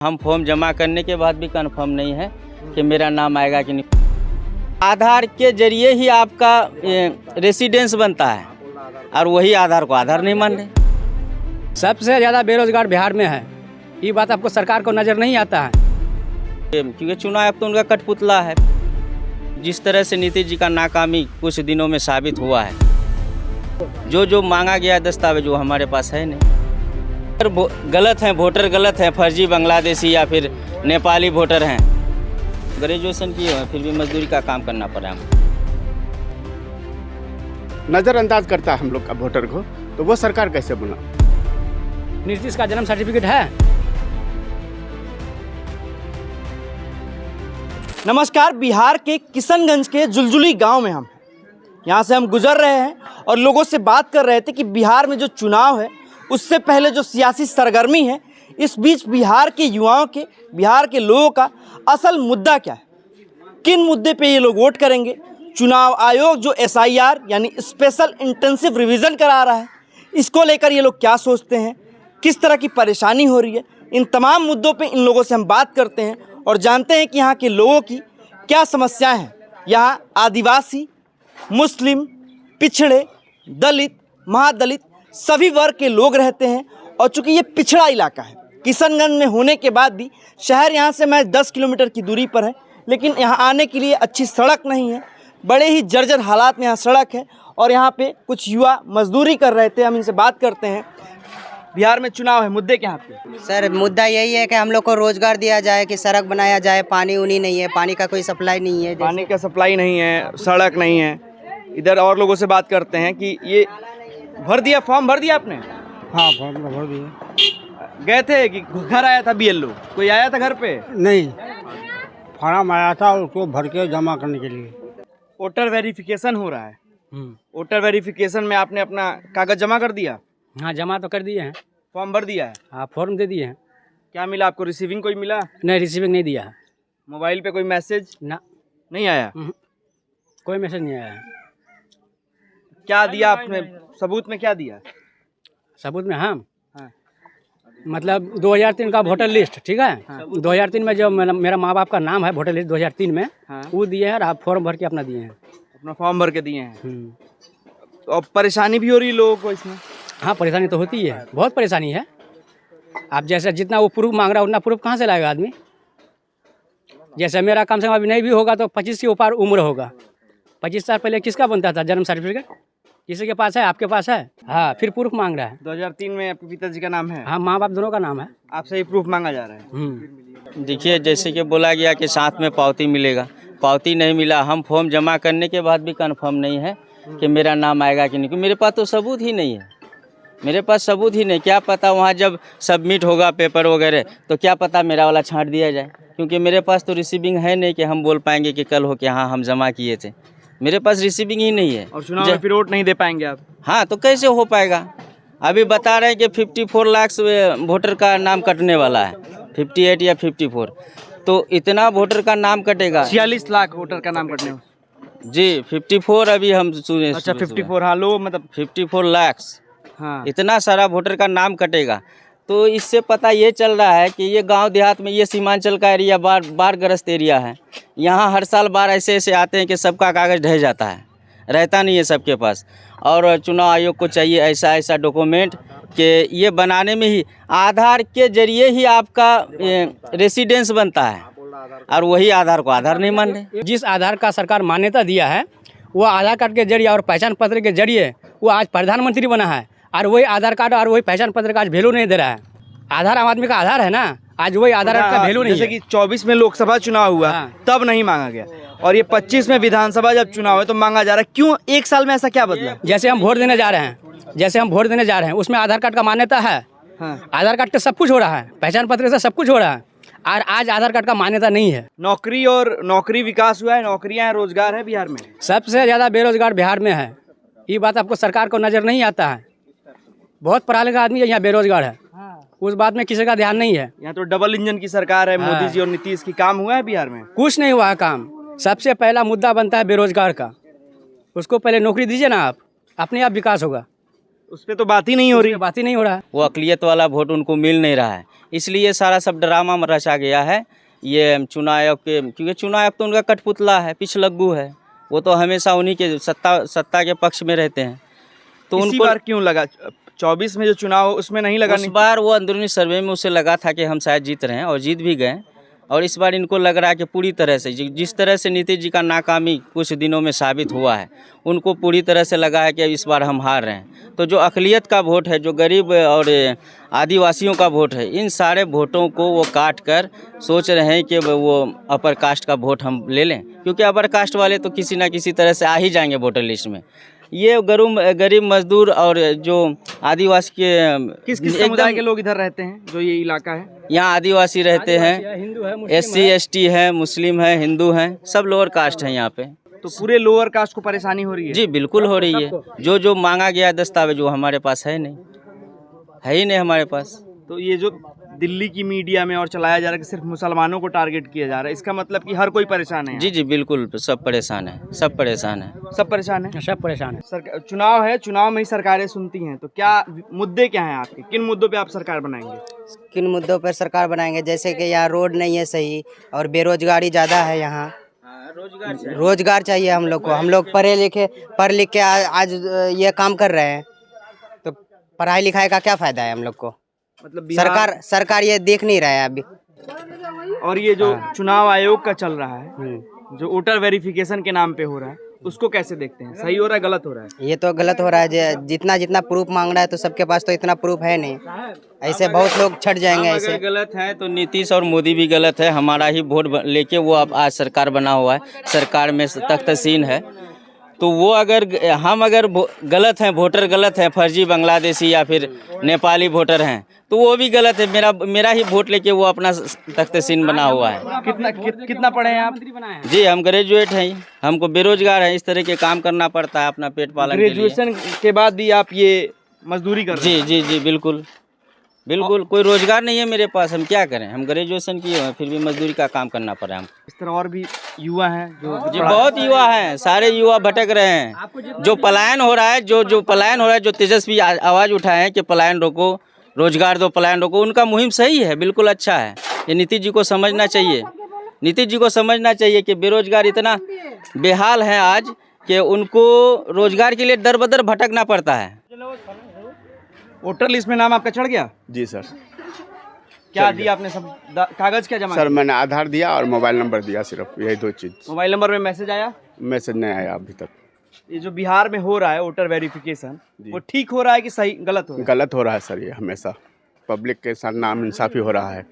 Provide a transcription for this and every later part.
हम फॉर्म जमा करने के बाद भी कंफर्म नहीं है कि मेरा नाम आएगा कि नहीं। आधार के जरिए ही आपका रेसिडेंस बनता है और वही आधार को आधार नहीं मान रहे। सबसे ज़्यादा बेरोजगार बिहार में है, ये बात आपको सरकार को नज़र नहीं आता है। क्योंकि चुनाव अब तो उनका कठपुतला है। जिस तरह से नीतीश जी का नाकामी कुछ दिनों में साबित हुआ है, जो मांगा गया दस्तावेज वो हमारे पास है नहीं। गलत हैं, वोटर गलत हैं, फर्जी बांग्लादेशी या फिर नेपाली वोटर हैं। ग्रेजुएशन किए हैं फिर भी मजदूरी का काम करना पड़ा हमको। नज़रअंदाज करता है हम लोग का वोटर को, तो वो सरकार कैसे बना। नीतीश का जन्म सर्टिफिकेट है। नमस्कार, बिहार के किशनगंज के जुलजुली गांव में हम हैं। यहाँ से हम गुजर रहे हैं और लोगों से बात कर रहे थे कि बिहार में जो चुनाव है उससे पहले जो सियासी सरगर्मी है, इस बीच बिहार के युवाओं के, बिहार के लोगों का असल मुद्दा क्या है, किन मुद्दे पे ये लोग वोट करेंगे। चुनाव आयोग जो SIR यानी स्पेशल इंटेंसिव रिवीजन करा रहा है, इसको लेकर ये लोग क्या सोचते हैं, किस तरह की परेशानी हो रही है। इन तमाम मुद्दों पे इन लोगों से हम बात करते हैं और जानते हैं कि यहाँ के लोगों की क्या समस्याएं हैं। यहाँ आदिवासी, मुस्लिम, पिछड़े, दलित, महादलित सभी वर्ग के लोग रहते हैं। और चूँकि ये पिछड़ा इलाका है, किशनगंज में होने के बाद भी शहर यहाँ से महज 10 किलोमीटर की दूरी पर है, लेकिन यहाँ आने के लिए अच्छी सड़क नहीं है। बड़े ही जर्जर हालात में यहाँ सड़क है और यहाँ पे कुछ युवा मजदूरी कर रहे थे। हम इनसे बात करते हैं। बिहार में चुनाव है, मुद्दे क्या हैं? सर, मुद्दा यही है कि हम लोग को रोजगार दिया जाए, कि सड़क बनाया जाए। पानी उनी नहीं है, पानी का कोई सप्लाई नहीं है। पानी का सप्लाई नहीं है, सड़क नहीं है। इधर और लोगों से बात करते हैं कि ये भर दिया, फॉर्म भर दिया आपने? हाँ, फॉर्म भर दिया। गए थे कि घर आया था BLO? कोई आया था घर पे? नहीं, फॉर्म आया था उसको भर के जमा करने के लिए। वोटर वेरिफिकेशन हो रहा है। वोटर वेरिफिकेशन में आपने अपना कागज जमा कर दिया? हाँ, जमा तो कर दिए हैं। फॉर्म भर दिया है? हाँ, फॉर्म दे दिए हैं। क्या मिला आपको? रिसीविंग कोई मिला? नहीं, रिसीविंग नहीं दिया है। मोबाइल पे कोई मैसेज? ना, नहीं आया। कोई मैसेज नहीं आया है। क्या दिया आपने सबूत में? क्या दिया सबूत में? हाँ, हाँ। मतलब 2003 का वोटर लिस्ट, ठीक है। हाँ। 2003 में जो मेरा माँ बाप का नाम है वोटर लिस्ट 2003 में, हाँ। वो दिए हैं और आप फॉर्म भर के अपना दिए हैं। अपना फॉर्म भर के दिए हैं। तो अब परेशानी भी हो रही है लोगों को इसमें? हाँ, परेशानी तो होती है, बहुत परेशानी है। आप जैसे जितना वो प्रूफ मांग रहा है उतना प्रूफ कहाँ से लाएगा आदमी। जैसे मेरा कम से कम अभी नहीं भी होगा तो 25 के ऊपर उम्र होगा। 25 साल पहले किसका बनता था जन्म सर्टिफिकेट? किसी के पास है? आपके पास है? हाँ, फिर प्रूफ मांग रहा है। 2003 में आपके पिताजी का नाम है? हाँ, माँ बाप दोनों का नाम है। आपसे ये प्रूफ मांगा जा रहा है? देखिए, जैसे कि बोला गया कि साथ में पावती मिलेगा, पावती नहीं मिला। हम फॉर्म जमा करने के बाद भी कंफर्म नहीं है कि मेरा नाम आएगा कि नहीं, क्योंकि मेरे पास तो सबूत ही नहीं है। मेरे पास सबूत ही नहीं। क्या पता वहाँ जब सबमिट होगा पेपर वगैरह तो क्या पता मेरा वाला छांट दिया जाए, क्योंकि मेरे पास तो रिसीविंग है नहीं कि हम बोल पाएंगे कि कल हो कि हाँ हम जमा किए थे। मेरे पास रिसीविंग ही नहीं है। और चुनाव में फिर वोट नहीं दे पाएंगे आप? हाँ, तो कैसे हो पाएगा? अभी बता रहे हैं कि 54 लाख वोटर का नाम कटने वाला है, 58 या 54। तो इतना वोटर का नाम कटेगा? 46 लाख वोटर का नाम कटने जी, 54 अभी हम सुने। अच्छा, 54। हाँ, लो मतलब 54 लाख। हाँ, इतना सारा वोटर का नाम कटेगा। तो इससे पता ये चल रहा है कि ये गांव देहात में, ये सीमांचल का एरिया बाढ़ ग्रस्त एरिया है। यहाँ हर साल बाढ़ ऐसे आते हैं कि सबका कागज़ ढह जाता है, रहता नहीं है सबके पास। और चुनाव आयोग को चाहिए ऐसा डॉक्यूमेंट कि ये बनाने में ही आधार के जरिए ही आपका रेसिडेंस बनता है और वही आधार को आधार नहीं मान रहे। जिस आधार का सरकार मान्यता दिया है, वो आधार कार्ड के जरिए और पहचान पत्र के जरिए वो आज प्रधानमंत्री बना है, और वही आधार कार्ड और वही पहचान पत्र का आज वैल्यू नहीं दे रहा है। आधार आम आदमी का आधार है ना, आज वही आधार कार्ड का वैल्यू नहीं है। जैसे कि 24 में लोकसभा चुनाव हुआ, हाँ। तब नहीं मांगा गया, और ये 25 में विधानसभा जब चुनाव है तो मांगा जा रहा है। क्यों एक साल में ऐसा क्या बदला? जैसे हम वोट देने जा रहे हैं, उसमें आधार कार्ड का मान्यता है। हाँ। आधार कार्ड से सब कुछ हो रहा है, पहचान पत्र से सब कुछ हो रहा है, और आज आधार कार्ड का मान्यता नहीं है। नौकरी विकास हुआ है, नौकरियां हैं, रोजगार है बिहार में। सबसे ज़्यादा बेरोजगार बिहार में है, ये बात आपको सरकार को नज़र नहीं आता है। बहुत पढ़ा लिखा आदमी यहाँ बेरोजगार है। उस बात में किसी का ध्यान नहीं है। यहाँ तो डबल इंजन की सरकार है। हाँ। मोदी जी और नीतीश की काम हुआ है बिहार में? कुछ नहीं हुआ है काम। सबसे पहला मुद्दा बनता है बेरोजगार का, उसको पहले नौकरी दीजिए ना, आप अपने आप विकास होगा। उस पर तो बात ही नहीं हो रही। बात ही नहीं हो रहा है। वो अक़लियत वाला वोट उनको मिल नहीं रहा है, इसलिए सारा सब ड्रामा में रचा गया है। ये चुनाव आयोग के, क्योंकि चुनाव आयोग तो उनका कठपुतला है, पिछलग्गू है, वो तो हमेशा उन्हीं के सत्ता के पक्ष में रहते हैं। तो इसी उनको बार क्यों लगा 24 में जो चुनाव हो, उसमें नहीं लगा? उस बार वो अंदरूनी सर्वे में उसे लगा था कि हम शायद जीत रहे हैं और जीत भी गए, और इस बार इनको लग रहा है कि पूरी तरह से जिस तरह से नीतीश जी का नाकामी कुछ दिनों में साबित हुआ है, उनको पूरी तरह से लगा है कि इस बार हम हार रहे हैं। तो जो अक़लियत का वोट है, जो गरीब और आदिवासियों का वोट है, इन सारे वोटों को वो काट कर सोच रहे हैं कि वो अपर कास्ट का वोट हम ले लें, क्योंकि अपर कास्ट वाले तो किसी ना किसी तरह से आ ही जाएंगे वोटर लिस्ट में। ये गरीब मजदूर और जो आदिवासी के किस समुदाय के लोग इधर रहते हैं, जो ये इलाका है? यहाँ आदिवासी रहते हैं, हिंदू है, SC ST है, मुस्लिम है, हिंदू हैं, सब लोअर कास्ट हैं यहाँ पे। तो पूरे लोअर कास्ट को परेशानी हो रही है? जी बिल्कुल हो रही है। जो मांगा गया दस्तावेज वो हमारे पास है ही नहीं हमारे पास। तो ये जो दिल्ली की मीडिया में और चलाया जा रहा है कि सिर्फ मुसलमानों को टारगेट किया जा रहा है, इसका मतलब कि हर कोई परेशान है? जी बिल्कुल, सब परेशान है, सब परेशान है। सब परेशान है? सब परेशान है। चुनाव है, चुनाव में ही सरकारें सुनती हैं, तो क्या मुद्दे क्या हैं आपके? किन मुद्दों पे आप सरकार बनाएंगे? किन मुद्दों पर सरकार बनाएंगे? जैसे कि यहाँ रोड नहीं है सही और बेरोजगारी ज़्यादा है यहाँ। रोजगार चाहिए हम लोग को। हम लोग पढ़ लिख के आज ये काम कर रहे हैं, तो पढ़ाई लिखाई का क्या फ़ायदा है हम लोग को? मतलब सरकार ये देख नहीं रहा है अभी। और ये जो चुनाव आयोग का चल रहा है, जो वोटर वेरिफिकेशन के नाम पे हो रहा है, उसको कैसे देखते हैं? सही हो रहा है, गलत हो रहा है? ये तो गलत हो रहा है। जितना प्रूफ मांग रहा है, तो सबके पास तो इतना प्रूफ है नहीं। ऐसे बहुत लोग छट जाएंगे। ऐसे अगर गलत है तो नीतीश और मोदी भी गलत है। हमारा ही वोट लेके वो अब आज सरकार बना हुआ है, सरकार में तख्तसीन है। तो वो अगर गलत हैं, वोटर गलत हैं, फर्जी बांग्लादेशी या फिर नेपाली वोटर हैं, तो वो भी गलत है। मेरा ही वोट लेके वो अपना तख्तसीन बना हुआ है। कितना पढ़े हैं आप? जी हम ग्रेजुएट हैं, हमको बेरोजगार है, इस तरह के काम करना पड़ता है अपना पेट पालन के लिए। ग्रेजुएशन के बाद भी आप ये मजदूरी कर रहे हैं? जी बिल्कुल, कोई रोजगार नहीं है मेरे पास, हम क्या करें? हम ग्रेजुएशन किए हैं, फिर भी मजदूरी का काम करना पड़ा है। इस तरह और भी युवा हैं जो जी बहुत युवा हैं, सारे युवा भटक रहे हैं। जो पलायन हो रहा है, जो पलायन हो रहा है, जो तेजस्वी आवाज़ उठाए हैं कि पलायन रोको, रोजगार दो, पलायन रोको, उनका मुहिम सही है, बिल्कुल अच्छा है। ये नीतीश जी को समझना चाहिए। नीतीश जी को समझना चाहिए कि बेरोजगार इतना बेहाल है आज कि उनको रोजगार के लिए दर बदर भटकना पड़ता है। वोटर लिस्ट में नाम आपका चढ़ गया? जी सर। क्या दिया आपने? सब कागज क्या जमा? सर मैंने आधार दिया और मोबाइल नंबर दिया, सिर्फ यही 2 चीज़। मोबाइल नंबर में मैसेज आया? मैसेज नहीं आया अभी तक। ये जो बिहार में हो रहा है वोटर वेरिफिकेशन, वो ठीक हो रहा है कि सही गलत हो रहा है? गलत हो रहा है सर, ये हमेशा पब्लिक के साथ नाइंसाफ़ी हो रहा है।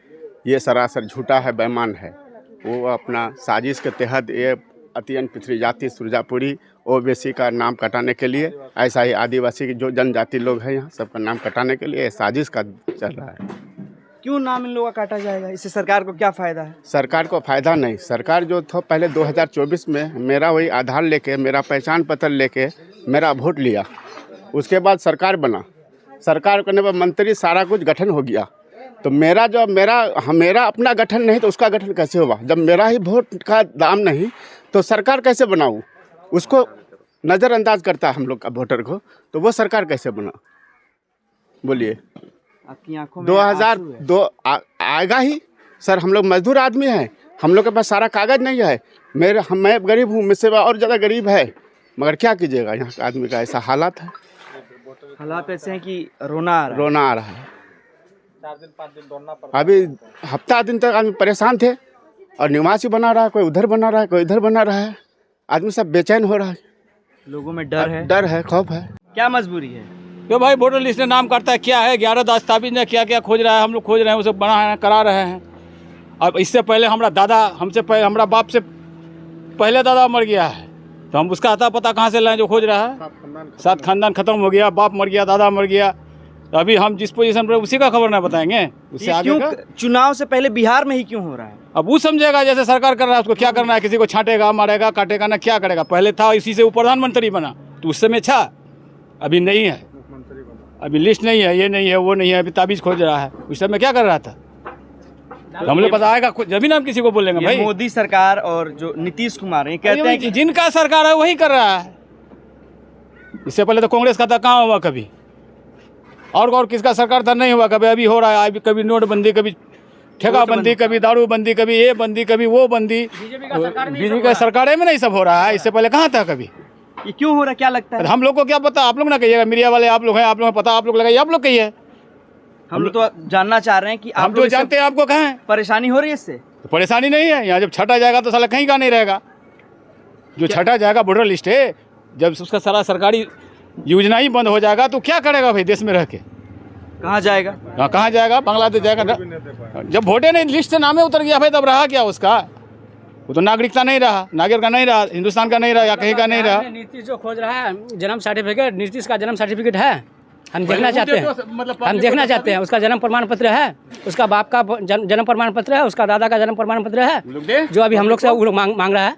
ये सरासर झूठा है, बेईमान है। वो अपना साजिश के तहत ये अत्यंत पिछड़ी जाति सुरजापुरी ओबीसी का नाम कटाने के लिए, ऐसा ही आदिवासी की जो जनजाति लोग हैं यहाँ सबका नाम कटाने के लिए साजिश का चल रहा है। क्यों नाम इन लोगों का काटा जाएगा? इससे सरकार को क्या फ़ायदा है? सरकार को फ़ायदा नहीं। सरकार जो था पहले 2024 में मेरा वही आधार लेके, मेरा पहचान पत्र लेके मेरा वोट लिया, उसके बाद सरकार बना। सरकार करने पर मंत्री सारा कुछ गठन हो गया, तो मेरा अपना गठन नहीं तो उसका गठन कैसे होगा? जब मेरा ही वोट का दाम नहीं तो सरकार कैसे बनाऊँ? उसको नज़रअंदाज करता है हम लोग का वोटर को, तो वो सरकार कैसे बना? बोलिए। आपकी आंखों में 2002 आएगा ही सर। हम लोग मजदूर आदमी हैं, हम लोग के पास सारा कागज़ नहीं है। मैं गरीब हूँ, मुझसे और ज़्यादा गरीब है, मगर क्या कीजिएगा, यहाँ का आदमी का ऐसा हालात है। हालात ऐसे हैं कि रोना आ रहा है। 4 दिन 5 दिन दौड़ना पड़ा। अभी हफ्ता दिन तक आदमी परेशान थे, और निवासी बना रहा है, कोई उधर बना रहा है, कोई इधर बना रहा है। आदमी सब बेचैन हो रहा है, लोगों में डर है, खौफ है। क्या मजबूरी है? तो भाई वोटर लिस्ट में नाम काटता है, क्या है 11 दस्तावेज ने क्या खोज रहा है, हम लोग खोज रहे हैं, उसे बना करा रहे हैं। अब इससे पहले हमारा बाप से पहले दादा मर गया है, तो हम उसका आता पता कहाँ से लाएं जो खोज रहा है? 7 खानदान खत्म हो गया, बाप मर गया, दादा मर गया, तो अभी हम जिस पोजीशन पर उसी का खबर नहीं बताएंगे। उससे आगे का चुनाव से पहले बिहार में ही क्यों हो रहा है? अब वो समझेगा, जैसे सरकार कर रहा है उसको क्या करना है, किसी को छांटेगा, मारेगा, काटेगा ना, क्या करेगा? पहले था इसी से वो प्रधानमंत्री बना, तो उस समय था, अभी नहीं है, अभी लिस्ट नहीं है, ये नहीं है, वो नहीं है, अभी ताबीज खोज रहा है। उस समय क्या कर रहा था? तो हम लोग पता आएगा जब हम किसी को बोलेंगे भाई। मोदी सरकार और जो नीतीश कुमार ये कहते हैं कि जिनका सरकार है वही कर रहा है। इससे पहले तो कांग्रेस का था, कहाँ हुआ कभी? और किसका सरकार धन नहीं हुआ, कभी अभी हो रहा है, कभी नोटबंदी, कभी ठेकाबंदी, कभी दारूबंदी, कभी ये बंदी, कभी वो बंदी। बीजेपी का सरकार में नहीं सब हो रहा है, इससे पहले कहाँ था कभी? ये क्यों हो रहा है, क्या लगता है? हम लोग को क्या पता, आप लोग ना कहिएगा, मीडिया वाले आप लोग हैं, आप लोग को पता, आप लोग लगाइए, आप लोग कहिए। हम लोग तो जानना चाह रहे हैं कि हम आप तो लोग जानते हैं आपको कहाँ है, परेशानी हो रही है इससे? तो परेशानी नहीं है। यहाँ जब छटा जाएगा तो साला कहीं का नहीं रहेगा। जो छटा जाएगा वोटर लिस्ट है, जब उसका सारा सरकारी योजना ही बंद हो जाएगा तो क्या करेगा भाई देश में रह के? कहाँ जाएगा? कहाँ जाएगा? बांग्लादेश जाएगा। जब वोटर नहीं लिस्ट से नामे उतर गया भाई, तब रहा क्या उसका? वो तो नागरिकता नहीं रहा, नागरिक का नहीं रहा, हिंदुस्तान का नहीं रहा, या कहीं का नहीं रहा। नीतीश जो खोज रहा है जन्म सर्टिफिकेट, नीतीश का जन्म सर्टिफिकेट है, हम देखना चाहते हैं, हम देखना चाहते हैं। उसका जन्म प्रमाण पत्र है, उसका बाप का जन्म प्रमाण पत्र है, उसका दादा का जन्म प्रमाण पत्र है, जो अभी हम लोग से वो लोग मांग रहा है।